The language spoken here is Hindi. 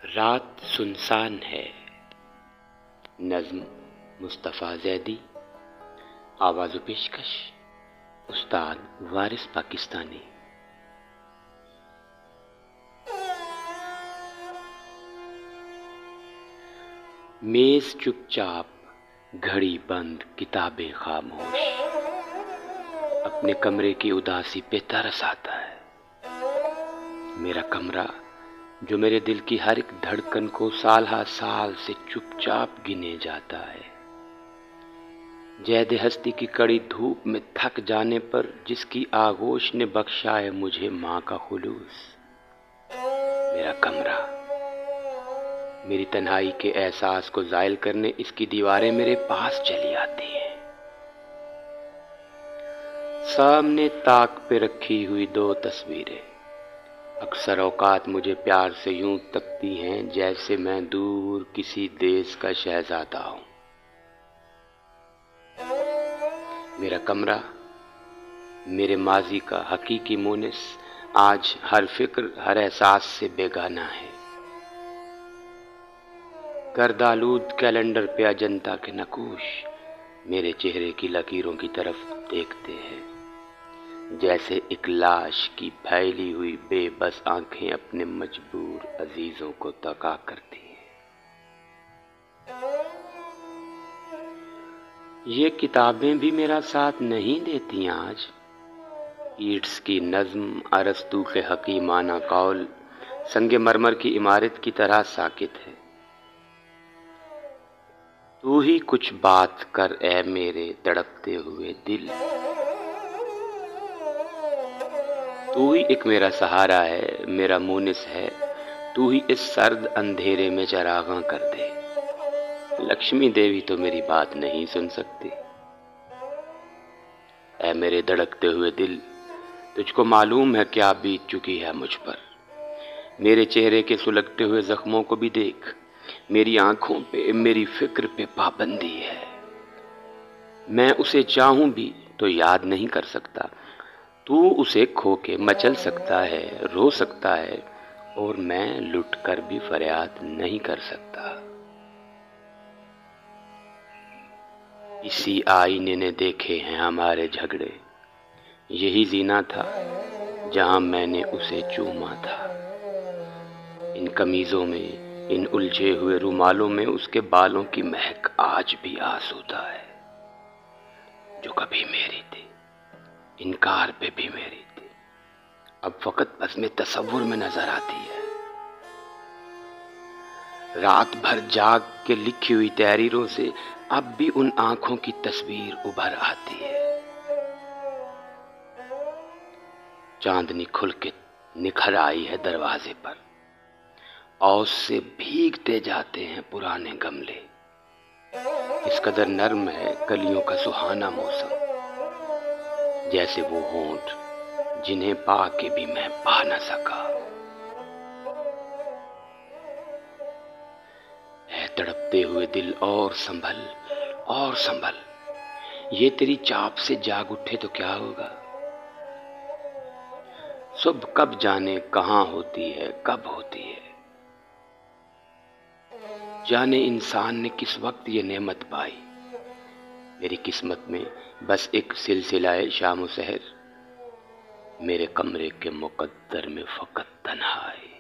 रात सुनसान है। नज़्म मुस्तफ़ा ज़ैदी। आवाज़ व पेशकश उस्ताद वारिस पाकिस्तानी। मेज़ चुपचाप, घड़ी बंद, किताबें खामोश। अपने कमरे की उदासी पे तरस आता है। मेरा कमरा जो मेरे दिल की हर एक धड़कन को साल हा साल से चुपचाप गिने जाता है। जैद हस्ती की कड़ी धूप में थक जाने पर जिसकी आगोश ने बख्शा है मुझे माँ का खुलूस। मेरा कमरा मेरी तन्हाई के एहसास को ज़ायल करने इसकी दीवारें मेरे पास चली आती हैं। सामने ताक पे रखी हुई दो तस्वीरें अक्सर औकात मुझे प्यार से यूं तकती हैं जैसे मैं दूर किसी देश का शहजादा हूं। मेरा कमरा मेरे माजी का हकीकी मुनिस आज हर फिक्र हर एहसास से बेगाना है। गर्दालूद कैलेंडर पे अजंता के नकूश मेरे चेहरे की लकीरों की तरफ देखते हैं जैसे एक लाश की फैली हुई बेबस आंखें अपने मजबूर अजीजों को तका करती हैं। ये किताबें भी मेरा साथ नहीं देती आज। ईट्स की नज़्म, अरस्तू के हकीमाना कौल संगे मरमर की इमारत की तरह साकित है। तू ही कुछ बात कर ए मेरे तड़पते हुए दिल। तू ही एक मेरा सहारा है, मेरा मुनिस है। तू ही इस सर्द अंधेरे में चरागां कर दे। लक्ष्मी देवी तो मेरी बात नहीं सुन सकती। ऐ मेरे धड़कते हुए दिल, तुझको मालूम है क्या बीत चुकी है मुझ पर। मेरे चेहरे के सुलगते हुए जख्मों को भी देख। मेरी आंखों पे, मेरी फिक्र पे पाबंदी है। मैं उसे चाहूं भी तो याद नहीं कर सकता। तू उसे खो के मचल सकता है, रो सकता है, और मैं लुट कर भी फरियाद नहीं कर सकता। इसी आईने ने देखे हैं हमारे झगड़े। यही जीना था जहां मैंने उसे चूमा था। इन कमीजों में, इन उलझे हुए रुमालों में उसके बालों की महक आज भी आसूदा है जो कभी मेरी थी। इनकार पे भी मेरी थी, अब फकत बस में तसव्वुर में नजर आती है। रात भर जाग के लिखी हुई तहरीरों से अब भी उन आंखों की तस्वीर उभर आती है। चांदनी खुल के निखर आई है दरवाजे पर। औस से भीगते जाते हैं पुराने गमले। इस कदर नर्म है कलियों का सुहाना मौसम, जैसे वो होंठ जिन्हें पा के भी मैं पा न सका। है तड़पते हुए दिल, और संभल और संभल। ये तेरी चाप से जाग उठे तो क्या होगा। सुबह कब जाने कहां होती है, कब होती है। जाने इंसान ने किस वक्त ये नेमत पाई। मेरी किस्मत में बस एक सिलसिलाए शाम सहर, मेरे कमरे के मुकद्दर में फकत तन्हाई।